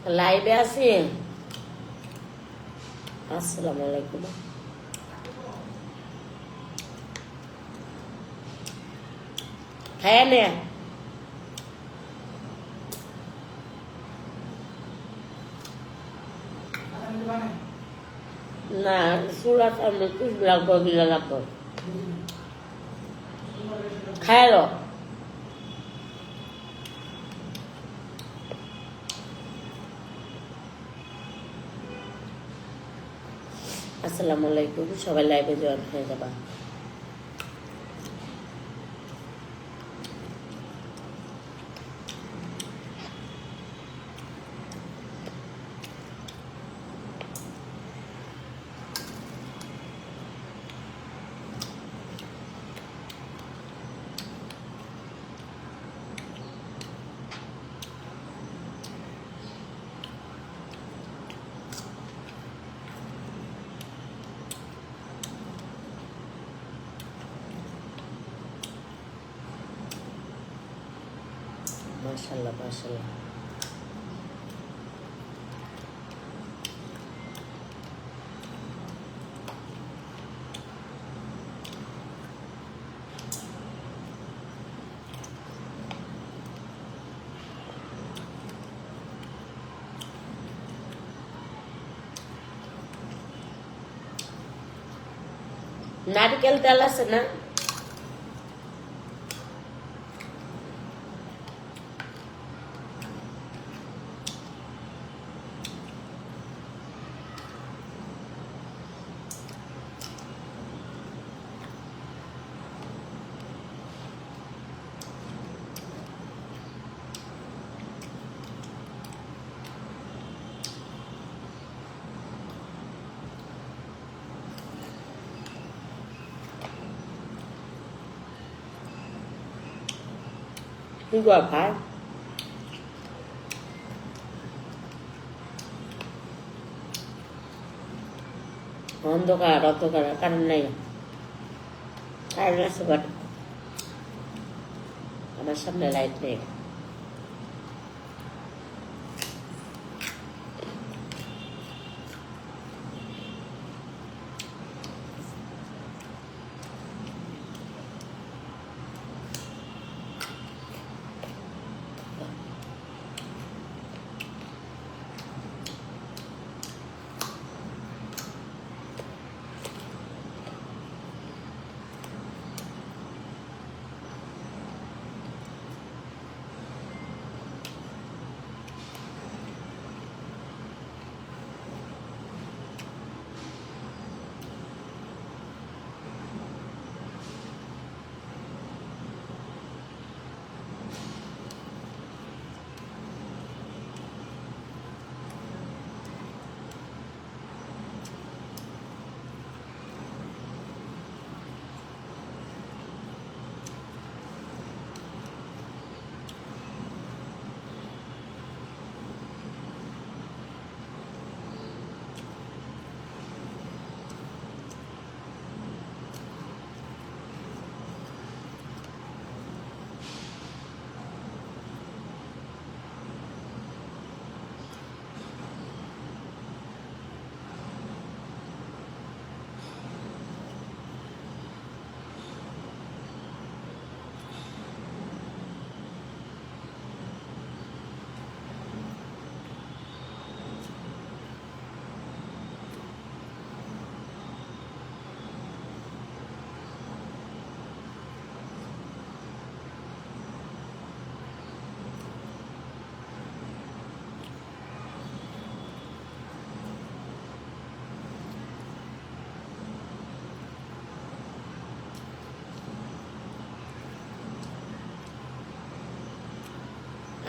লাইভে আছি। আসসালামু আলাইকুম। খায় নে না চুলা সামনে পিস লাগবো গিলা লাগবো খায় লো। আসসালামু আলাইকুম, সবাই লাইভে জয়েন হয়ে যাবা। মাশাআল্লাহ মাশাআল্লাহ। নারকেল তেল আছে না? Gua খায় অন্ধকার অন্ধকার কারণ নাই, কারণ আছে বাট আমার সামনে লাইট নেই।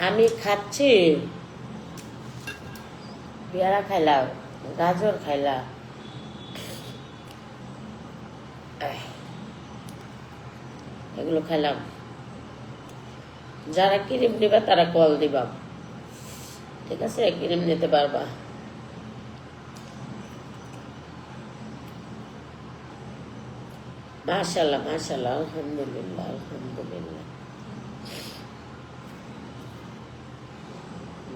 আমি খাচ্ছি, পেয়ারা খাইলাম, গাজর খাইলাম, এগুলো খাইলাম। যারা ক্রিম নিবা তারা কল দিবা, ঠিক আছে? ক্রিম নিতে পারবা। মাশাআল্লাহ মাশাআল্লাহ, আলহামদুলিল্লাহ আলহামদুলিল্লাহ।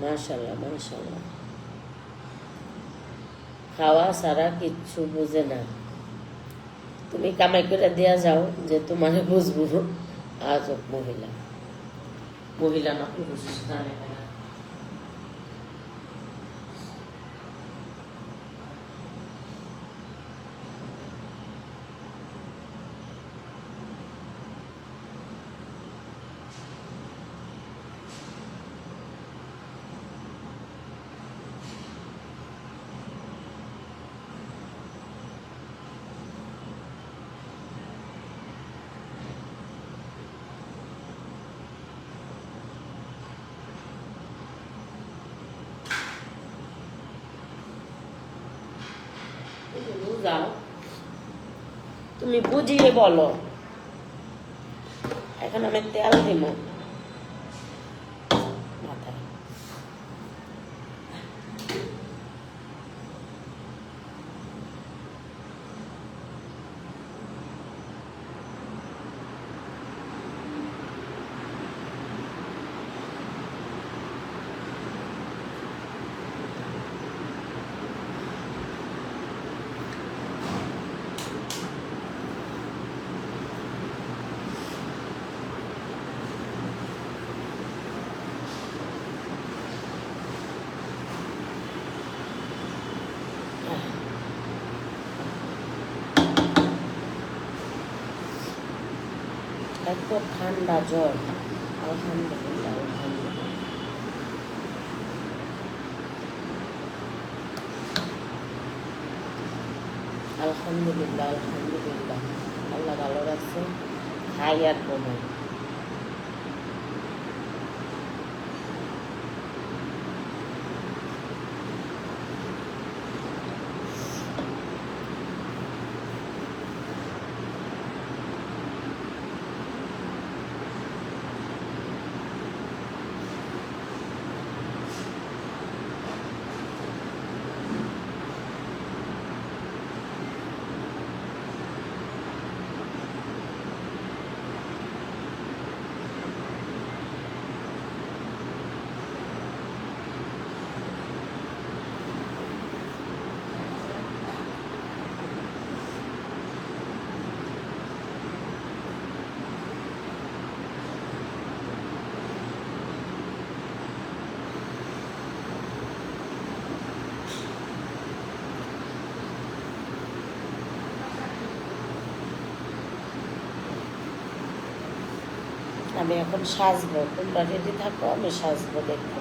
মাশাল্লাহ মাশাল্লাহ। খাওয়া ছাড়া কিচ্ছু বুঝে না। তুমি কামাই করে দেয়া যাও যে তোমার বুঝবো। আজব মহিলা, মহিলা না পুরুষ জানে না। বুঝাও, তুমি বুঝিয়ে বলো। এখন আমি তেল দিব মাথায়। এত ঠান্ডা জ্বর, আলহামদুলিল্লাহ আলহামদুলিল্লাহ। আলহামদুলিল্লাহ আলহামদুলিল্লাহ, আল্লাহ ভালো রাখছে। খাই আর কমাই। আমি এখন সাজবো, তোমরা রেডি থাকো, আমি সাজবো, দেখবো।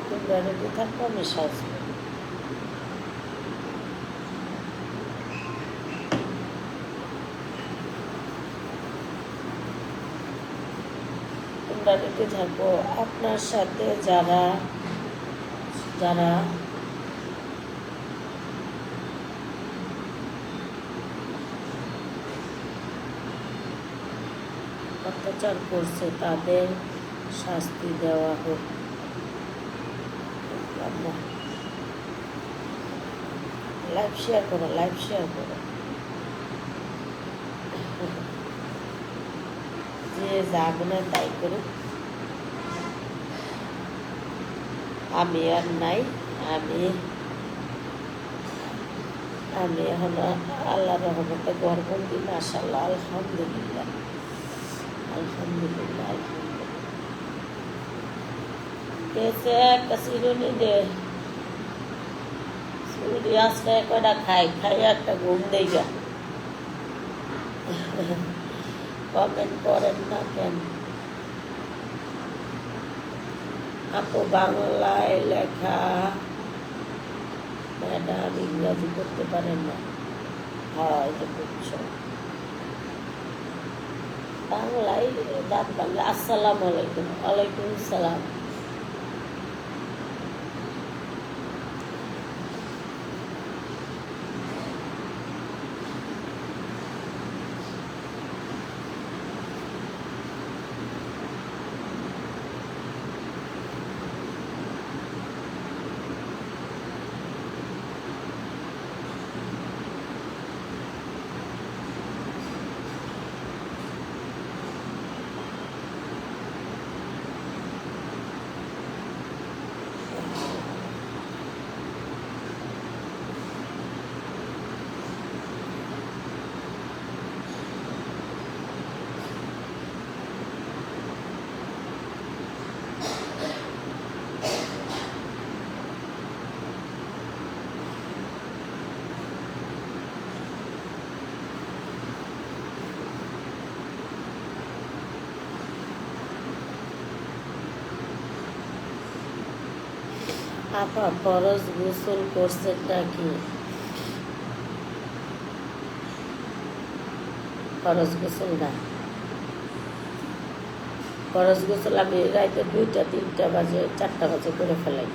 তোমরা রেডি থাকো, আমি সাজবো। তোমরা রেডি থাকো। আপনার সাথে যারা যারা অত্যাচার করছে তাদের শাস্তি দেওয়া হোক। লাইভ শেয়ার করো, লাইভ শেয়ার করো। যে যা গুণা তাই করুক, আমি আর নাই। আমি আমি এখন আল্লাহ রহমতে গর্বন্দি। মাশাআল্লাহ আলহামদুলিল্লাহ আলহামদুলিল্লাহ আলহামদুলিল্লাহ। कैसे कसीरुनी दे सूर्यास का कड़ा खाई खाई একটা ঘুম দেইগা। কমেন্ট করেন না কেন আপু? বাংলায় লেখা ম্যাডাম, ইংরাজি করতে পারেন না? হ্যাঁ, এই যে বুঝছো, বাংলায় দাঁত বাংলা। আসসালামু আলাইকুম। ওয়ালাইকুম সালাম। আপা ফরজ গোসল করছেন নাকি? ফরজ গোসল না, ফরজ গোসল আমি রাইতে 2টা 3টা বাজে 4টা বাজে করে ফেলাই।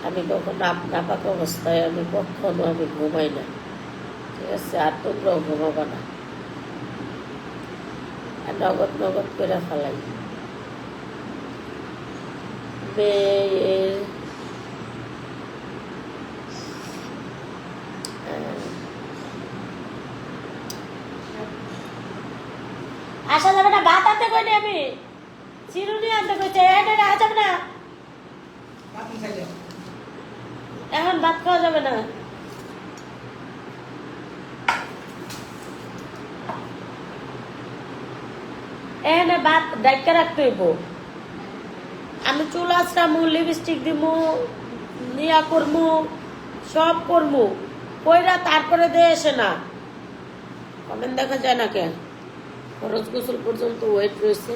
আমি কখনো নাপাক অবস্থায় আমি কখনো আমি ঘুমাই না, ঠিক আছে? আর তোমরাও ঘুমাবা না, আর নগদ নগদ করে ফেলাই। মেয়ের আসা যাবে না, ভাত আনতে কইনি আমি, চিরুনি আনতে কইছে, এটা যাবে না, এখন ভাত খাওয়া যাবে না। এখানে ভাত ডাইকা রাখতে হইব। আমি চুল আছড়ামু, লিপস্টিক দিমু, নিয়া করমু, সব করমু, কইরা তারপরে দিয়ে এসে না কমেন্ট দেখা যায় না কেন? ফরজ গোসল পর্যন্ত ওয়েট রয়েছে।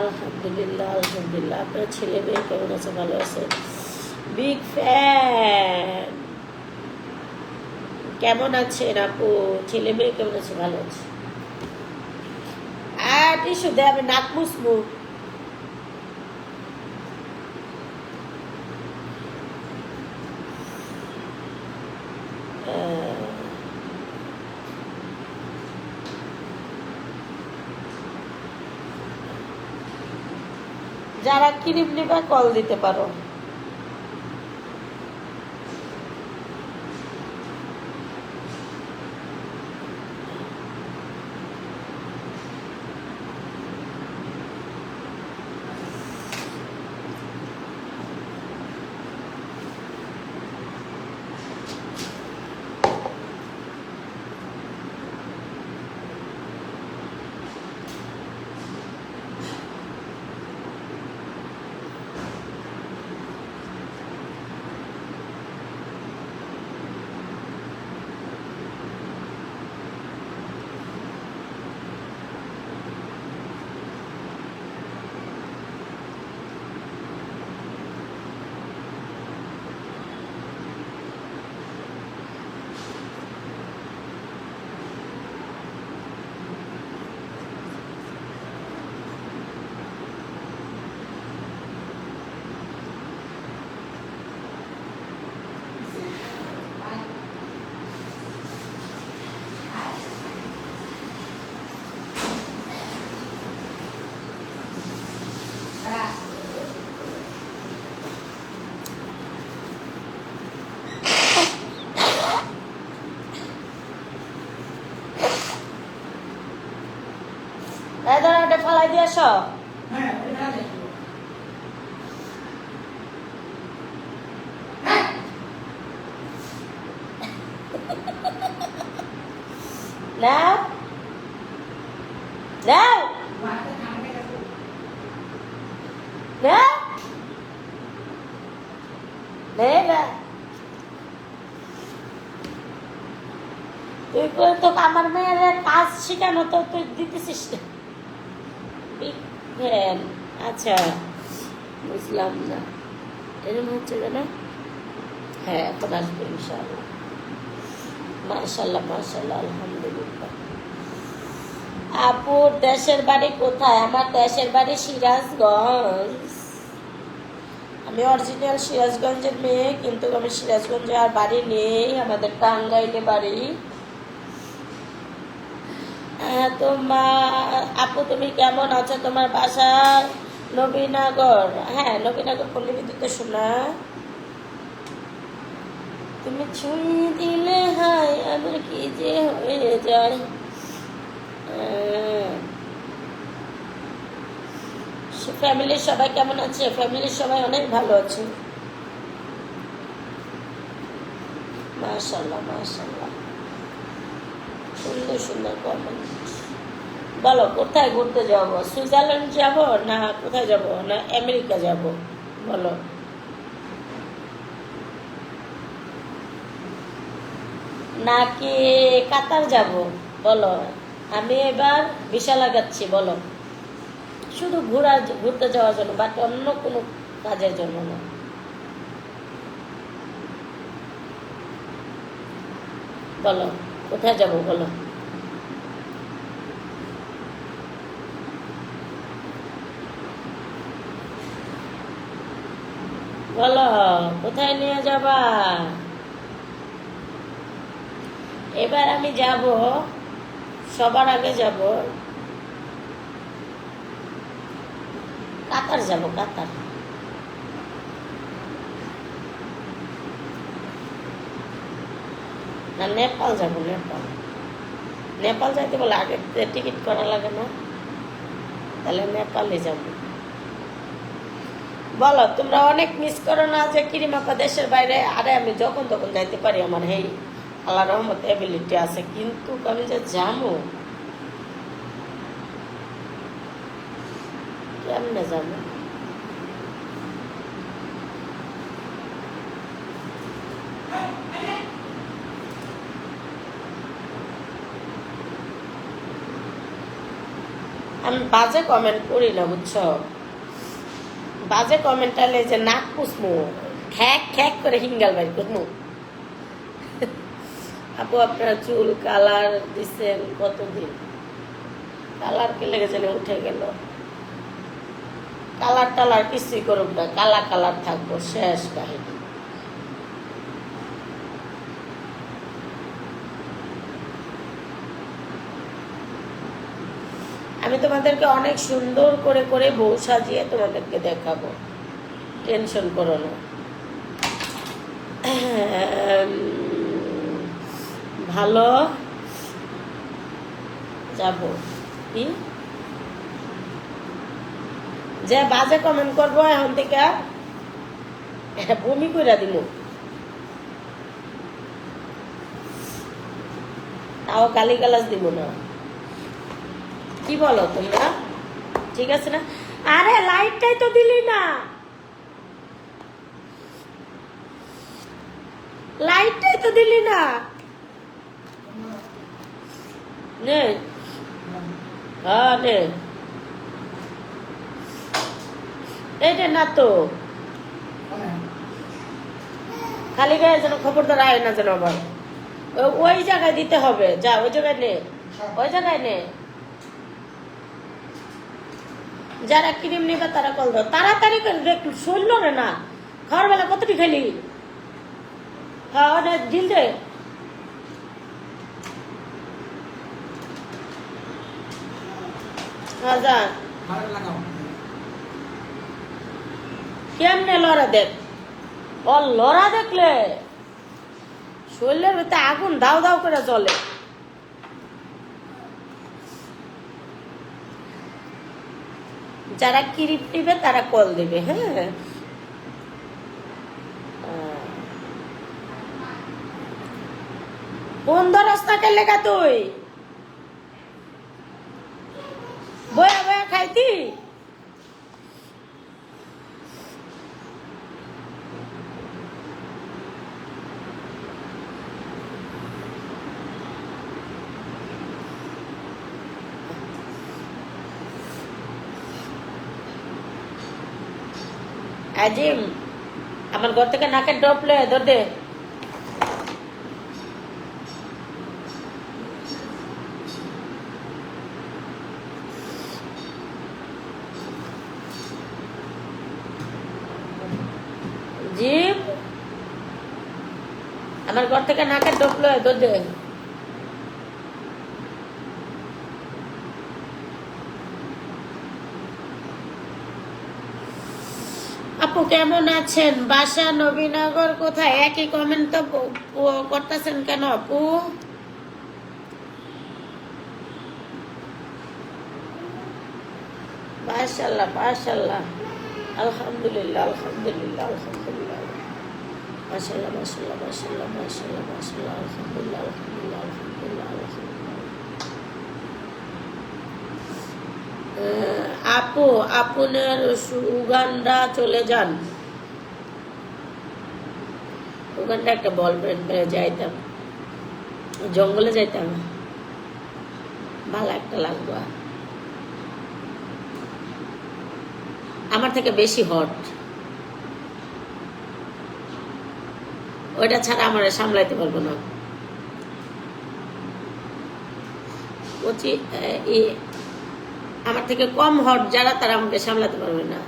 আলহামদুলিল্লাহ, আলহামদুলিল্লাহ। আপনার ছেলে মেয়ে কেমন আছে? ভালো আছে? Big fan. কেমন আছেন আপু? ছেলে মেয়ে কেমন আছে? ভালো আছে। আর টিস্যু দে, আমি নাক মুছবো। যারা ক্রিম নিবা কল দিতে পারো। এটা ফেলাই দিয়ে আসো। নাও নাও নাও, তুই তো আমার মেয়ের কাজ শিখানো তো তুই দিতেছিস না। আচ্ছা, বুঝলাম না, এরকম হচ্ছে না। হ্যাঁ, এখন আসবে ইনশাআল্লাহ। মাশাআল্লাহ মাশাআল্লাহ, আলহামদুলিল্লাহ। আপুর দেশের বাড়ি কোথায়? আমার দেশের বাড়ি সিরাজগঞ্জ। আমি অরিজিনাল সিরাজগঞ্জের মেয়ে, কিন্তু আমি সিরাজগঞ্জে আর বাড়ি নেই, আমাদের টাঙ্গাইলে বাড়ি। আপু তুমি কেমন আছো? তোমার বাসা নবীনগর? হ্যাঁ, নবীনগর পল্লীবিদ্যুৎ শোনা। তুমি ছুঁয়ে দিলে হায় আমার কি যে হয়ে যায়। ফ্যামিলির সবাই কেমন আছে? ফ্যামিলির সবাই অনেক ভালো আছে, মাশাআল্লাহ মাশাআল্লাহ, সুন্দর সুন্দর কমেন্ট। বলো কোথায় ঘুরতে যাব? সুইজারল্যান্ড যাব না কোথায় যাব, না আমেরিকা যাব? বলো। নাকি কাতার যাব? বলো। আমি এবার ভিসা লাগাচ্ছি, বলো। শুধু ঘুরতে যাওয়ার জন্য, বাট অন্য কোনো কাজের জন্য না। বলো কোথায় যাব, বলো। বলো কোথায় নিয়ে যাবা? এবার আমি যাব, সবার আগে যাব কাতার, যাব কাতার। না নেপাল যাব, নেপাল। নেপাল যাইতে বলে আগে টিকিট করা লাগে না? তাহলে নেপালে যাব। বলো তোমরা অনেক মিস করো না যে কিরিমাপা দেশের বাইরে? আরে আমি যখন তখন যাইতে পারি, আমার এই আল্লাহ রহমত এবিলিটি আছে, কিন্তু আমি যে যাবো কেমনে যাবো? আমি বাজে কমেন্ট করি না, বুঝছো? বাজে কমেন্ট আলে যে নাক পুষমু, খ্যাক খ্যাক করে হিঙ্গাল বাইর করমু। আপু আপনার চুল কালার দিচ্ছেন কতদিন? কালার কে লেগে যেন উঠে গেল। কালার টালার কিছুই করুক না, কালা কালার থাকবো, শেষ কাহিনী। আমি তোমাদেরকে অনেক সুন্দর করে করে বউ সাজিয়ে তোমাদেরকে দেখাবো, টেনশন করো না। ভালো যাব কি যে বাজে কমেন্ট করবো এখন থেকে বমি করে দিব, তাও গালিগালাজ দিব না। কি বলো তোমরা? ঠিক আছে না? আরে লাইটটাই তো দিলি না, লাইটটাই তো দিলি না। নে হ্যাঁ নে, এইটা না তো খালি গায়ে যেন খবরদার আয় না যেন আবার। ওই জায়গায় দিতে হবে, যা ওই জায়গায় নে, ওই জায়গায় নে। যারা ক্রিম নিবে তারা কল দাও, তাড়াতাড়ি করে শুনলো না। খাওয়ার বেলা কতটি খেলি? হ্যাঁ ঢিল দে। হ্যাঁ যা। কেমনে লড়া দেখ, ও লড়া দেখলে শরীরের ভিতরে আগুন দাও দাও করে জ্বলে। যারা কিরিপ নিবে তারা কল দিবে। হ্যাঁ বন্ধ রাস্তা কে লেগা তুই বয়া বয়া খাইতি? আজিম আমার ঘর থেকে নাকের ড্রপ লয়ে ধর দে। আমার ঘর থেকে নাকের ডপলো দে। আপু কেমন আছেন? বাসা নবীনগর কোথায়? একই কমেন্ট তো করতেছেন কেন আপু? মাশাআল্লাহ মাশাআল্লাহ, আলহামদুলিল্লাহ আলহামদুলিল্লাহ আলহামদুলিল্লাহ, মাশাআল্লাহ মাশাআল্লাহ মাশাআল্লাহ মাশাআল্লাহ মাশাআল্লাহ, আলহামদুলিল্লাহ আলহামদুলিল্লাহ আলহামদুলিল্লাহ আলহামদুলিল্লাহ। আপু আপনার উগান্ডা চলে যান। উগান্ডা একটা বল পেয়ে যাইতাম, জঙ্গলে যাইতাম, ভালো একটা লাগবে। আমার থেকে বেশি হট, ওইটা ছাড়া আমার সামলাইতে পারবো না। আমার থেকে কম হট যারা, তারা আমাকে সামলাতে পারবে না।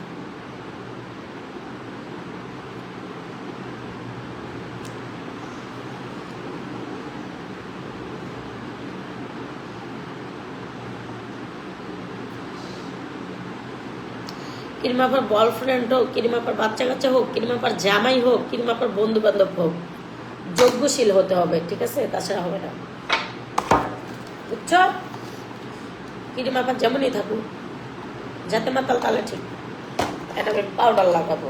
কিরিমাপার বয়ফ্রেন্ড হোক, কিরিমাপার বাচ্চা কাচ্চা হোক, কিরিমাপার জামাই হোক, কিরিমাপার বন্ধু বান্ধব হোক, যোগ্যশীল হতে হবে, ঠিক আছে? তাছাড়া হবে না, বুঝছো? কিরিমাপার যেমনই থাকুক, যাতে মাতাল তাহলে ঠিক। এটাকে পাউডার লাগাবো,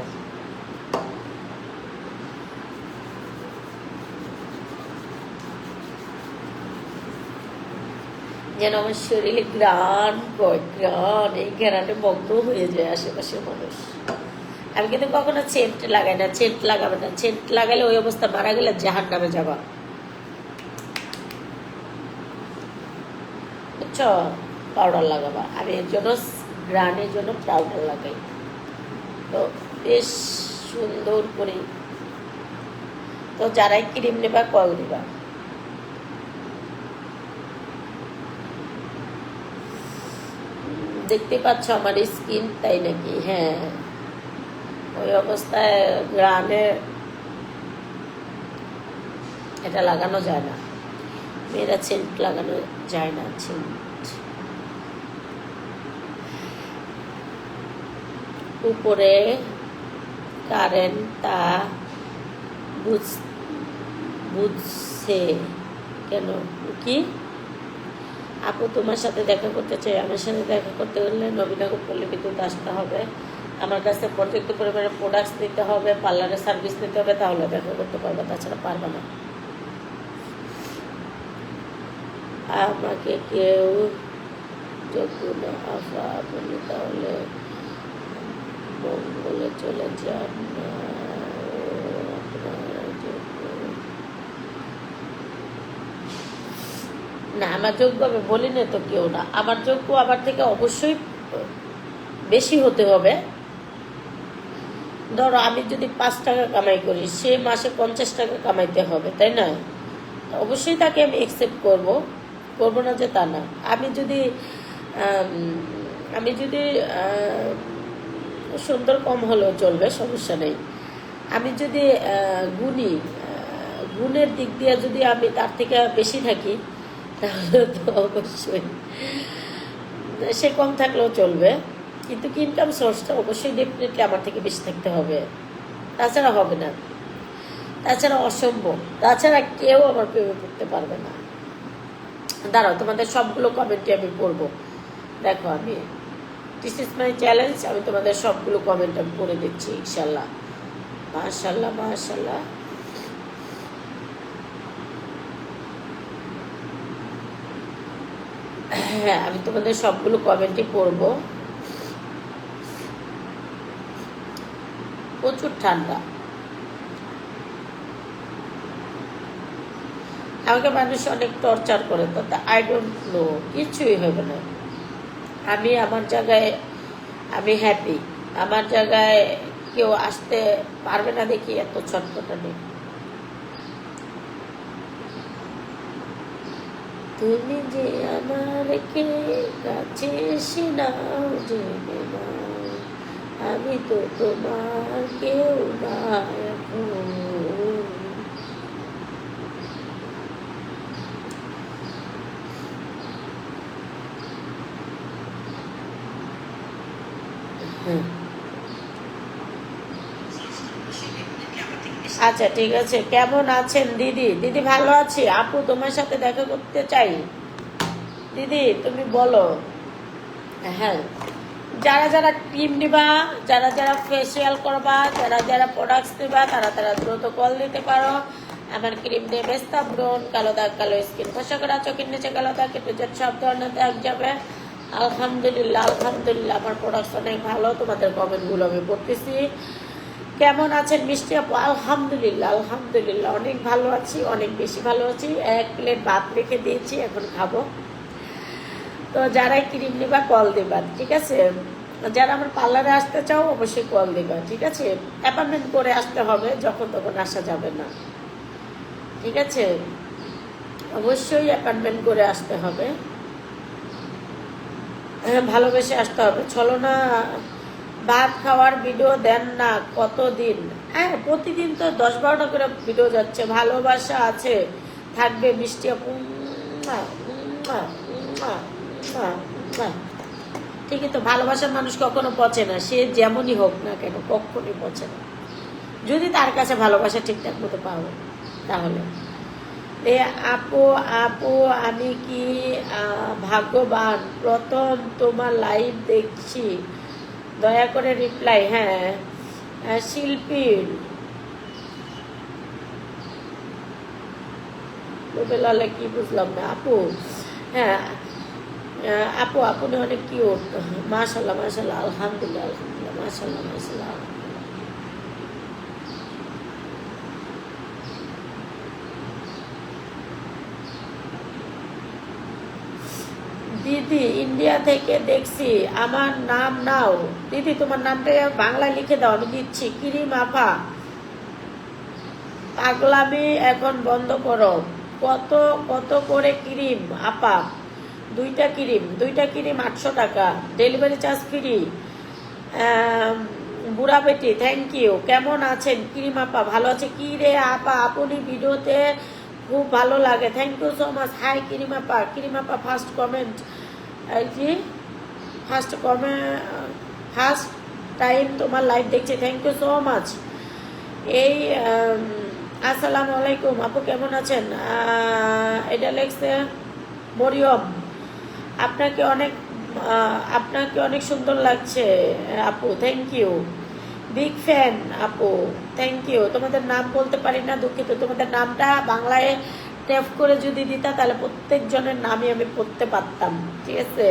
যেন আমার শরীরে গ্রান গ্রান, এই গ্রানে মগ্ন হয়ে যায় আশেপাশের মানুষ। আমি কিন্তু কখনো সেন্ট লাগাই না, সেন্ট লাগাবে না। সেন্ট লাগালে ওই অবস্থা, মারা গেলে জাহান্নামে যাবা, বুঝছো? পাউডার লাগাবা। আমি এর জন্য গ্রানের জন্য পাউডার লাগাই, তো বেশ সুন্দর করে। তো যারাই ক্রিম নেবা কল দিবা। দেখতে পাচ্ছ আমার স্কিন, তাই নাকি? হ্যাঁ, ওই অবস্থায় গ্রামে এটা লাগানো যায় না, মেয়েরা সেন্ট লাগানো যায় না। সেন্ট উপরে কারেন্ট, তা বুঝছে কেন? কি আপু তোমার সাথে দেখা করতে চাই। আমার সাথে দেখা করতে হলে নবীনগর পল্লী বিদ্যুৎ আসতে হবে, আমার কাছে পর্যাপ্ত পরিমাণে প্রোডাক্টস নিতে হবে, পার্লারের সার্ভিস নিতে হবে, তাহলে দেখা করতে পারবে, তাছাড়া পারবে না। আমাকে কেউ যখন আফা বলি তাহলে মঙ্গলে চলে যান না। না, আমার যোগ্য আমি বলি না তো কেউ না। আমার যোগ্য আমার থেকে অবশ্যই বেশি হতে হবে। ধরো আমি যদি 5 টাকা কামাই করি, সে মাসে 50 টাকা কামাইতে হবে, তাই না? অবশ্যই তাকে আমি অ্যাকসেপ্ট করবো না যে তা না। আমি যদি সুন্দর কম হলেও চলবে, সমস্যা নেই। আমি যদি গুণের দিক দিয়ে যদি আমি তার থেকে বেশি থাকি, তাহলে তো অবশ্যই সে কম থাকলেও চলবে, কিন্তু ইনকাম সোর্সটা অবশ্যই ডেফিনেটলি আমার থেকে বেশি থাকতে হবে, তাছাড়া হবে না, তাছাড়া অসম্ভব, তাছাড়া কেউ আমার প্রেমে পড়তে পারবে না। দাঁড়াও, তোমাদের সবগুলো কমেন্টই আমি পড়বো। দেখো, আমি দিস ইজ মাই চ্যালেঞ্জ, আমি তোমাদের সবগুলো কমেন্ট আমি পড়ে দিচ্ছি ইনশাল্লাহ। মাশাল্লাহ মাশাল্লাহ। হ্যাঁ, আমি তোমাদের সবগুলো কমেন্টই পড়বো। প্রচুর ঠান্ডা, আমাকে মানুষ অনেক টর্চার করে, তো আই ডোন্ট নো, কিছুই হবে না। আমি আমার জায়গায় আমি হ্যাপি, আমার জায়গায় কেউ আসতে পারবে না দেখি এত ছটফটানি। তুমি যে আমার কে কাছে এসে নাও, জেনে নাও আমি তো তোমার কেউ না এখন। আচ্ছা ঠিক আছে, কেমন আছেন দিদি? দিদি ভালো আছি আপু, তোমার সাথে দেখা করতে চাই। দিদি তুমি বলো। হ্যাঁ, যারা যারা ক্রিম নিবা, যারা যারা ফেসিয়াল করবা, যারা যারা প্রোডাক্টস নিবা, তারা তারা দ্রুত কল দিতে পারো। আমার ক্রিম দিয়ে মেস্তা ব্রণ, কালো দাগ, কালো স্কিন, ফসা করা, চোখের নিচে কালো দাগ, একটু সব ধরনের দাগ যাবে। আলহামদুলিল্লাহ আলহামদুলিল্লাহ, আমার প্রোডাক্টস অনেক ভালো। তোমাদের কমেন্টগুলো আমি পড়তেছি। কেমন আছেন মিষ্টি আপু? আলহামদুলিল্লাহ আলহামদুলিল্লাহ, অনেক ভালো আছি, অনেক বেশি ভালো আছি। 1 প্লেট ভাত রেখে দিয়েছি, এখন খাবো। তো যারাই ক্রিম নিবা কল দিবা, ঠিক আছে? যারা আমার পার্লারে আসতে চাও অবশ্যই কল দিবা, ঠিক আছে? অ্যাপয়েন্টমেন্ট করে আসতে হবে, যখন তখন আসা যাবে না, ঠিক আছে? অবশ্যই অ্যাপয়েন্টমেন্ট করে আসতে হবে, ভালোবেসে আসতে হবে। চলো না, ভাত খাওয়ার ভিডিও দেন না কতদিন? হ্যাঁ, প্রতিদিন তো 10-12টা করে ভিডিও যাচ্ছে। ভালোবাসা আছে, থাকবে মিষ্টি আপু। ঠিকই তো, ভালোবাসার মানুষ কখনো পচে না, সে যেমনই হোক না কেন, কখনই পচে না, যদি তার কাছে ভালোবাসা ঠিকঠাক মতো পাও তাহলে। এ আপু আপু আমি কি ভাগ্যবান, প্রথম তোমার লাইভ দেখছি, দয়া করে রিপ্লাই। হ্যাঁ, শিল্পীর রুবেলালে কি বুঝলাম না আপু। হ্যাঁ আপু, আপনি অনেক কিউট, মাশাল্লাহ মাশাল্লাহ, আলহামদুলিল্লাহ আলহামদুলিল্লাহ, মাশাল্লাহ মাশাল্লাহ। দিদি ইন্ডিয়া থেকে দেখছি, আমার নাম নাও। দিদি তোমার নামটা বাংলায় লিখে দাও, আমি দিচ্ছি। ক্রিম আপা, পাগলামি এখন বন্ধ করো। কত কত করে ক্রিম আপা? দুইটা ক্রিম 800 টাকা, ডেলিভারি চার্জ ফ্রি। বুড়া বেটি থ্যাংক ইউ। কেমন আছেন ক্রিম আপা? ভালো আছে। কি রে আপা, আপনি ভিডিওতে খুব ভালো লাগে, thank you so much. Hi cream আপা। ক্রিম আপা ফার্স্ট কমেন্ট, কি ফার্স্ট টাইম তোমার লাইভ দেখছি, থ্যাংক ইউ সো মাচ। এই আসসালামু আলাইকুম আপু, কেমন আছেন? এটা লেখছে মরিয়ম। আপনাকে অনেক সুন্দর লাগছে আপু, থ্যাংক ইউ। বিগ ফ্যান আপু, থ্যাংক ইউ। তোমাদের নাম বলতে পারি না, দুঃখিত। তোমাদের নামটা বাংলায় ট্যাপ করে যদি দিতা তাহলে প্রত্যেকজনের নামই আমি পড়তে পারতাম, ঠিক আছে?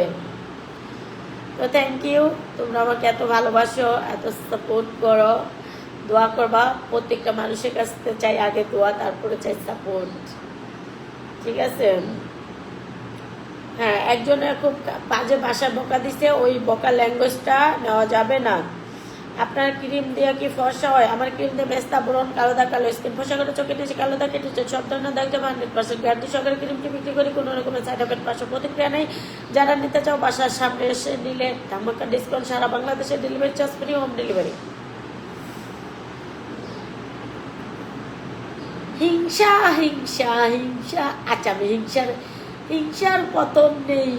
তো থ্যাংক ইউ, তোমরা আমাকে এত ভালোবাসো, এত সাপোর্ট করো, দোয়া করবা। প্রত্যেকটা মানুষের কাছ থেকে চাই আগে দোয়া, তারপরে চাই সাপোর্ট, ঠিক আছে? হ্যাঁ, একজনে খুব বাজে ভাষায় বকা দিছে, ওই বকা ল্যাঙ্গুয়েজটা নেওয়া যাবে না। আপনার ক্রিম দিয়ে কি ফর্সা হয়? আমার ক্রিম দিয়ে মেস্তা ব্রণ, কালো দাগ, কালো স্কিন, ফসা করে চোখে নিচে কালো দাগ কেটেছে, সব ধরনের দাগ যাবে 100% গ্যারান্টি সহকারে। ক্রিমটি বিক্রি করি, কোনো রকমের সাইড এফেক্ট পাশে প্রতিক্রিয়া নেই। যারা নিতে চাও বাসার সামনে এসে নিলে ধামাকা ডিসকাউন্ট, সারা বাংলাদেশে delivery charge free, home delivery. হিংসা হিংসা হিংসা, আচ্ছা আমি হিংসার পতন নেই,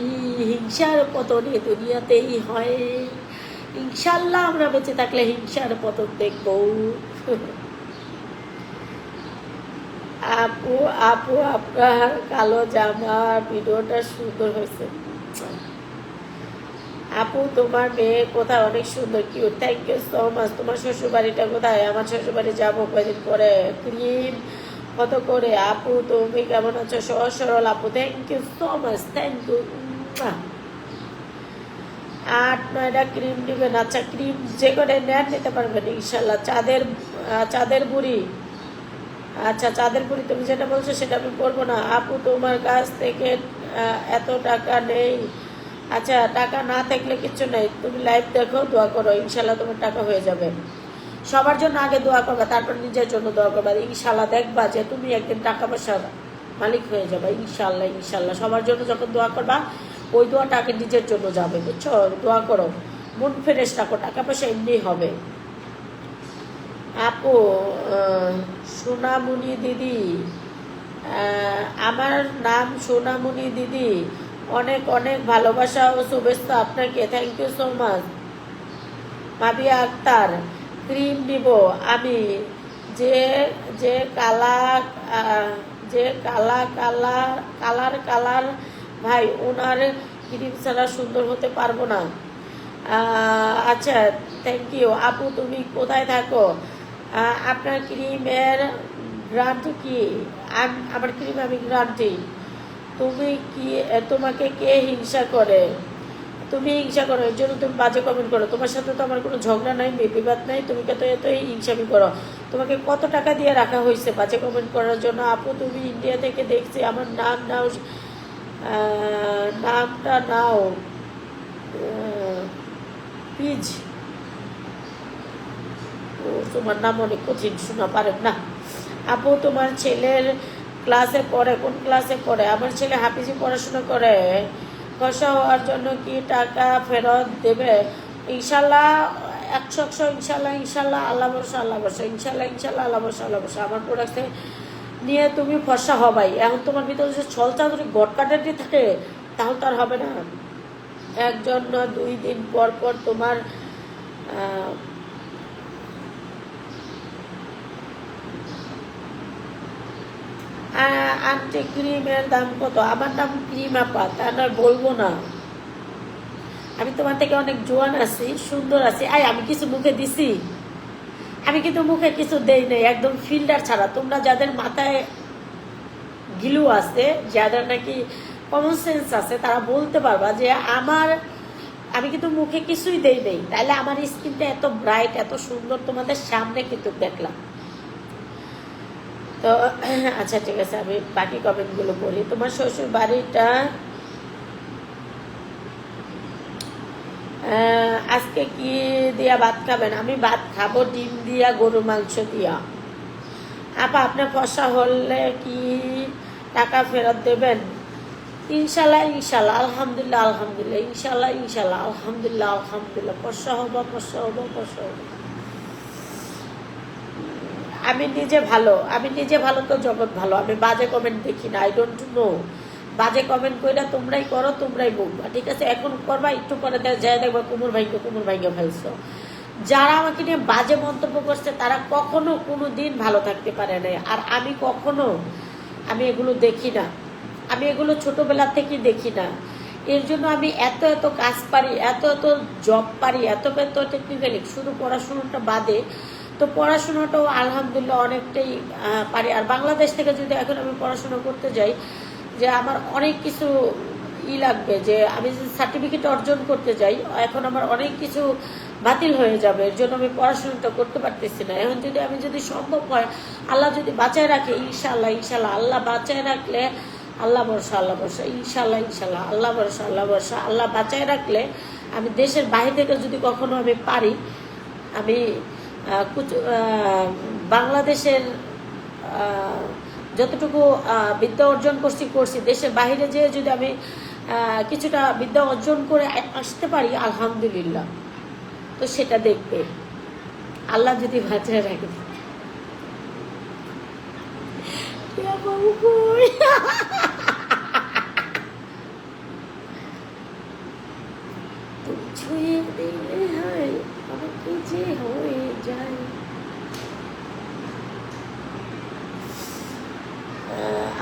হিংসার পতন এ দুনিয়াতেই হয়। ইনশাল্লাহ আমরা বেঁচে থাকলে হিংসার পতন দেখব। আপু আপু আপনার কালো জামার ভিডিওটা সুন্দর হয়েছে। আপু তোমার মেয়ে কোথায়? অনেক সুন্দর, cute, thank you so much. তোমার শ্বশুর বাড়িটা কোথায়? আমার শ্বশুর বাড়ি যাবো কয়েকদিন পরে। ক্রিম কত করে আপু? তুমি কেমন আছো? সহজ সরল আপু, thank you so much, thank you. 8-9টা ক্রিম নেবেন? আচ্ছা, ক্রিম যে করে নেন নিতে পারবেন ইনশাল্লাহ। চাঁদের বুড়ি, আচ্ছা চাঁদের বুড়ি তুমি যেটা বলছো সেটা আমি পড়বো না। আপু তোমার কাছ থেকে এত টাকা নেই? আচ্ছা, টাকা না থাকলে কিচ্ছু নেই, তুমি লাইভ দেখো, দোয়া করো, ইনশাল্লাহ তোমার টাকা হয়ে যাবে। সবার জন্য আগে দোয়া করবা, তারপর নিজের জন্য দোয়া করবা। ইনশাল্লাহ দেখবা যে তুমি একদিন টাকা পয়সার মালিক হয়ে যাবে, ইনশাল্লাহ ইনশাল্লাহ। সবার জন্য যখন দোয়া করবা, ওই দোয়াটা আগে নিজের জন্য যাবে, বুঝছো? দোয়া করো, মন ফ্রেশ রাখো, টাকা পয়সা এমনি হবে। আপু সোনামণি দিদি, আমার নাম সোনামণি দিদি, অনেক অনেক ভালোবাসা ও শুভেচ্ছা আপনাকে, thank you so much. Mabia Akter, cream নিব আমি, যে যে কালা যে কালার ভাই ওনার ক্রিম ছাড়া সুন্দর হতে পারবো না। আচ্ছা, থ্যাংক ইউ আপু। তুমি কোথায় থাকো? আপনার ক্রিমের গ্রান্ট কি? আমার ক্রিম আমি গ্রান্টি। তুমি কি, তোমাকে কে হিংসা করে? তুমি হিংসা করো, এর জন্য তুমি বাজে কমেন্ট করো। তোমার সাথে তো আমার কোনো ঝগড়া নাই, বিবাদ নাই, তুমি তো এতই হিংসামি করো। তোমাকে কত টাকা দিয়ে রাখা হয়েছে বাজে কমেন্ট করার জন্য? আপু তুমি ইন্ডিয়া থেকে দেখছি, আমার নাম নাও, নামটা নাও প্লিজ। ও তোমার নাম অনেক কঠিন, শোনা পারেন না। আপু তোমার ছেলের ক্লাসে পড়ে, কোন ক্লাসে পড়ে? আমার ছেলে হাফিজি পড়াশোনা করে। ফসা হওয়ার জন্য কি টাকা ফেরত দেবে? ইনশাল্লাহ, 100 ইনশাল্লাহ, ইনশাল্লাহ, আল্লাহ ভরসা, আল্লাহ ভরসা, ইনশাল্লাহ, ইনশাল্লাহ, আল্লাহ ভরসা, আল্লাহ ভরসা। আমার প্রোডাক্টে নিয়ে তুমি ফসা হবাই। এখন তোমার ভিতরে যে ছল চাদরি গটকাটাটি থাকে, তাহলে তো আর হবে না। একজন না 2 দিন পর পর তোমার আন্টি ক্রিমের দাম কত? আমার নাম ক্রিম আপা, তা না বলবো না। আমি তোমার থেকে অনেক জোয়ান আছি, সুন্দর আছি। আমি কিছু মুখে দিছি? আমি কিন্তু মুখে কিছু দেই নাই, একদম ফিল্টার ছাড়া। তোমরা যাদের মাথায় গিলু আছে, যাদের নাকি কমন সেন্স আছে, তারা বলতে পারবা যে আমি কিন্তু মুখে কিছুই দেই নেই, তাহলে আমার স্কিনটা এত ব্রাইট, এত সুন্দর তোমাদের সামনে কিন্তু দেখলাম। তো আচ্ছা ঠিক আছে, আমি বাকি কমেন্টগুলো বলি। তোমার শ্বশুর বাড়িটা আজকে কি দিয়া ভাত খাবেন? আমি ভাত খাবো ডিম দিয়া, গরুর মাংস দিয়া। আপা আপনার ফসা হলে কি টাকা ফেরত দেবেন? ইনশাল্লাহ, ইনশাল্লাহ, আলহামদুলিল্লাহ, আলহামদুলিল্লাহ, ইনশাল্লাহ, ইনশাল্লাহ, আলহামদুলিল্লাহ, আলহামদুলিল্লাহ। ফসা হবো, ফসা হবো, ফসা হবো। আমি নিজে ভালো তো জগৎ ভালো। আমি বাজে কমেন্ট দেখি না, আই ডোন্ট নো। বাজে কমেন্ট কইরা তোমরাই করো, তোমরাই বলবা, ঠিক আছে? এখন করবা, একটু পরে যাই দেখবা কুমুর ভাইকে ফেলছো। যারা আমাকে নিয়ে বাজে মন্তব্য করছে, তারা কখনো কোনো দিন ভালো থাকতে পারে না। আর আমি এগুলো দেখি না, আমি এগুলো ছোটবেলা থেকে দেখি না। এর জন্য আমি এত কাজ পারি, এত জব পারি, এত টেকনিক্যালি, শুধু পড়াশোনাটা বাদে। তো পড়াশোনাটাও আলহামদুলিল্লাহ অনেকটাই পারি। আর বাংলাদেশ থেকে যদি এখন আমি পড়াশোনা করতে যাই, যে আমার অনেক কিছু লাগবে, যে আমি যদি সার্টিফিকেট অর্জন করতে যাই, এখন আমার অনেক কিছু বাতিল হয়ে যাবে। এর জন্য আমি পড়াশোনাটা করতে পারতেছি না। এখন আমি যদি সম্ভব হয়, আল্লাহ যদি বাঁচায় রাখে, ইনশাল্লাহ, ইনশাল্লাহ, আল্লাহ বাঁচায় রাখলে, আল্লাহ ভরসা, আল্লাহ ভরসা, ইনশাল্লাহ, ইনশাল্লাহ, আল্লাহ ভরসা, আল্লাহ ভরসা, আল্লাহ বাঁচায় রাখলে আমি দেশের বাইরে থেকে যদি কখনো আমি পারি, আমি বাংলাদেশের যতটুকু বিদ্যা অর্জন করছি, দেশের বাইরে যেয়ে যদি আমি কিছুটা বিদ্যা অর্জন করে আসতে পারি, আলহামদুলিল্লাহ। তো সেটা দেখবে আল্লাহ যদি বাঁচায় রাখে। ছুঁয়ে দিলে হয় আমাকে যে হয়ে যায়।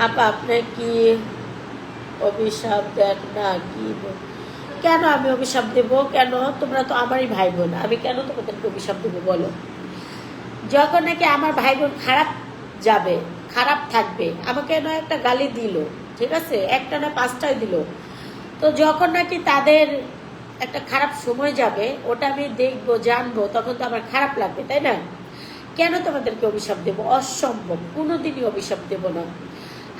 আপা আপনি কি অভিশাপ দেন না? কি কেন আমি অভিশাপ দেব? কেন? তোমরা তো আমারই ভাই বোন, আমি কেন তোমাদেরকে অভিশাপ দেবো বলো? যখন নাকি আমার ভাই বোন খারাপ যাবে, খারাপ থাকবে, আমাকে নয় একটা গালি দিল, ঠিক আছে, একটা না 5টাই দিল, তো যখন নাকি তাদের একটা খারাপ সময় যাবে, ওটা আমি দেখবো, জানবো, তখন তো আমার খারাপ লাগবে, তাই না? কেন তোমাদেরকে অভিশাপ দেবো? অসম্ভব, কোনোদিনই অভিশাপ দেব না।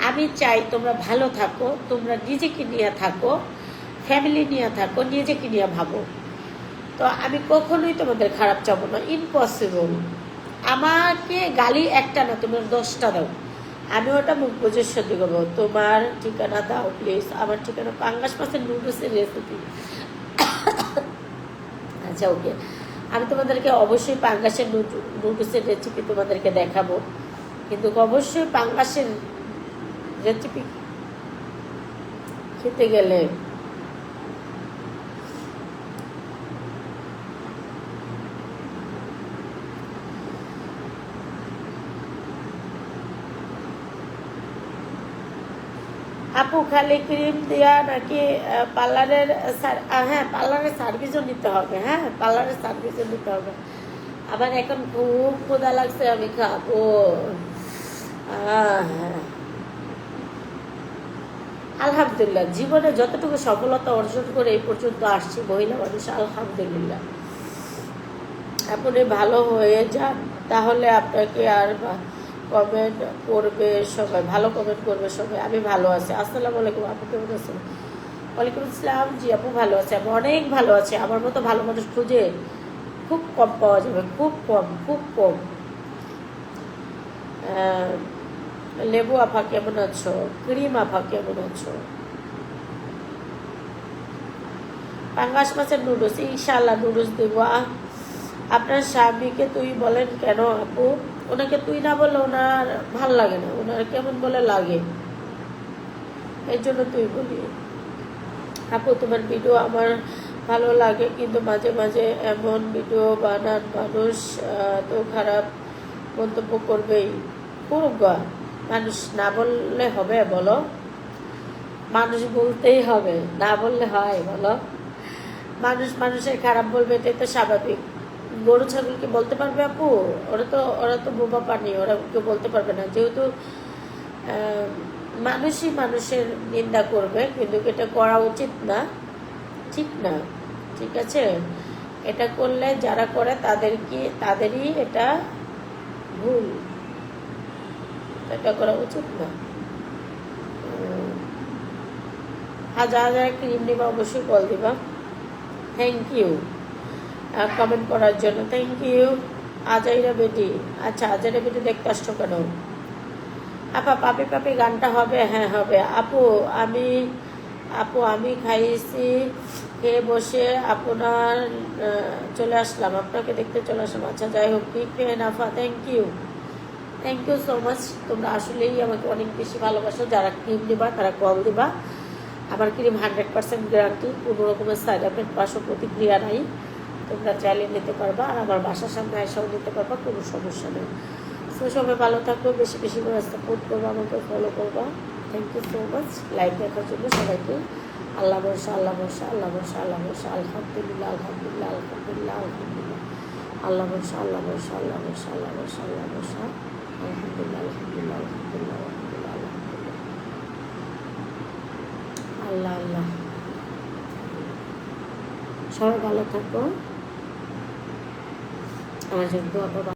আমি চাই তোমরা ভালো থাকো, তোমরা নিজেকে নিয়ে থাকো, ফ্যামিলি নিয়ে থাকো, নিজেকে নিয়ে ভাবো। তো আমি কখনোই তোমাদের খারাপ চাবো না, ইম্পসিবল। আমাকে গালি একটা না, তোমরা 10টা দাও, আমি ওটা মুখ বুঝে সত্যি করবো। তোমার ঠিকানা দাও প্লিজ। আমার ঠিকানা পাঙ্গাস মাছের নুডলসের রেসিপি। আচ্ছা ওকে, আমি তোমাদেরকে অবশ্যই পাঙ্গাসের নুডলসের রেসিপি তোমাদেরকে দেখাবো, কিন্তু অবশ্যই পাঙ্গাসের রেসিপি খেতে গেলে আপু খালি ক্রিম দিয়া নাকি পার্লারের হ্যাঁ পার্লারের সার্ভিসও নিতে হবে, হ্যাঁ পার্লারের সার্ভিসও নিতে হবে। আমার এখন খুব ক্ষুধা লাগছে, আমি খাবো। হ্যাঁ আলহামদুলিল্লাহ, জীবনে যতটুকু সফলতা অর্জন করে এই পর্যন্ত আসছি মহিলা মানুষ, আলহামদুলিল্লাহ। আপনি ভালো হয়ে যান, তাহলে আপনাকে আর কমেন্ট করবে সবাই, ভালো কমেন্ট করবে সবাই। আমি ভালো আছি। আসসালামু আলাইকুম, আপু কেমন আছেন? ওয়ালাইকুম আসসালাম। জি আপু ভালো আছে, আমি অনেক ভালো আছে। আমার মতো ভালো মানুষ খুঁজে খুব কম পাওয়া যাবে, খুব কম, খুব কম। লেবু আপা কেমন আছো? ক্রিম আপা কেমন আছো? পাঙ্গাস মাছের নুডলস, ইনশাআল্লাহ নুডলস দেবো। আপনার স্বামীকে তুই বলেন কেন আপু? ওনাকে তুই না বললে ওনার ভাল লাগে না, ওনার কেমন বলে লাগে, এর জন্য তুই বলি। আপু তোমার ভিডিও আমার ভালো লাগে, কিন্তু মাঝে মাঝে এমন ভিডিও বানান মানুষ তো খারাপ মন্তব্য করবেই। করুগা, মানুষ না বললে হবে বলো? মানুষ বলতেই হবে, না বললে হয় বলো? মানুষ মানুষের খারাপ বলবে, এটাই তো স্বাভাবিক। গরু ছাগলকে বলতে পারবে আপু? ওরা তো বোবা পানি, ওরা কেউ বলতে পারবে না। যেহেতু মানুষই মানুষের নিন্দা করবে, কিন্তু এটা করা উচিত না, ঠিক না, ঠিক আছে? এটা করলে যারা করে তাদেরই এটা ভুল, এটা করা উচিত না। হাজার হাজার ক্রিম দিবা, অবশ্যই কল দিবা। থ্যাংক ইউ কমেন্ট করার জন্য, থ্যাংক ইউ। আজাইরা বেটি, আচ্ছা আজাইরা বেটি দেখতে আসছো কেন? আপা পাপি পাপি গানটা হবে? হ্যাঁ হবে আপু। আমি খাইছি, খেয়ে বসে আপনার চলে আসলাম, আপনাকে দেখতে চলে আসলাম। আচ্ছা যাই হোক, বিগ ফ্যান আপা, থ্যাংক ইউ সো মাচ। তোমরা আসলেই আমাকে অনেক বেশি ভালোবাসো। যারা ক্রিম দিবা তারা কল দিবা। আমার ক্রিম 100% গ্যারান্টি, কোনো রকমের সাইড এফেক্ট পার্শ্ব প্রতিক্রিয়া নাই। তোমরা চাইলে নিতে পারবা, আর আমার বাসার সামনে এসেও নিতে পারবা, কোনো সমস্যা নেই। সো সবাই ভালো থাকবো, বেশি বেশি করে সাপোর্ট করবো, আমাকে ফলো করবা। Thank you so much live দেখার জন্য সবাইকে। আল্লাহ ভরসা, আল্লাহ ভরসা, আল্লাহ ভরসা, আল্লাহ ভরসা, আলহামদুলিল্লাহ, আলহামদুলিল্লাহ, আলহামদুলিল্লাহ, আলহামদুলিল্লাহ, আল্লাহ ভরসা, আল্লাহ ভরসা, আল্লাহ ভরসা, আল্লাহ ভরসা, আল্লাহ ভরসা, আলহামদুলিল্লাহ, আলহামদুলিল্লাহ, আলহামদুলিল্লাহ, আলহামদুলিল্লাহ, আলহামদুলিল্লাহ, আল্লাহ আল্লাহ। সবাই ভালো থাকবো, আমার জন্য দোয়া করবা।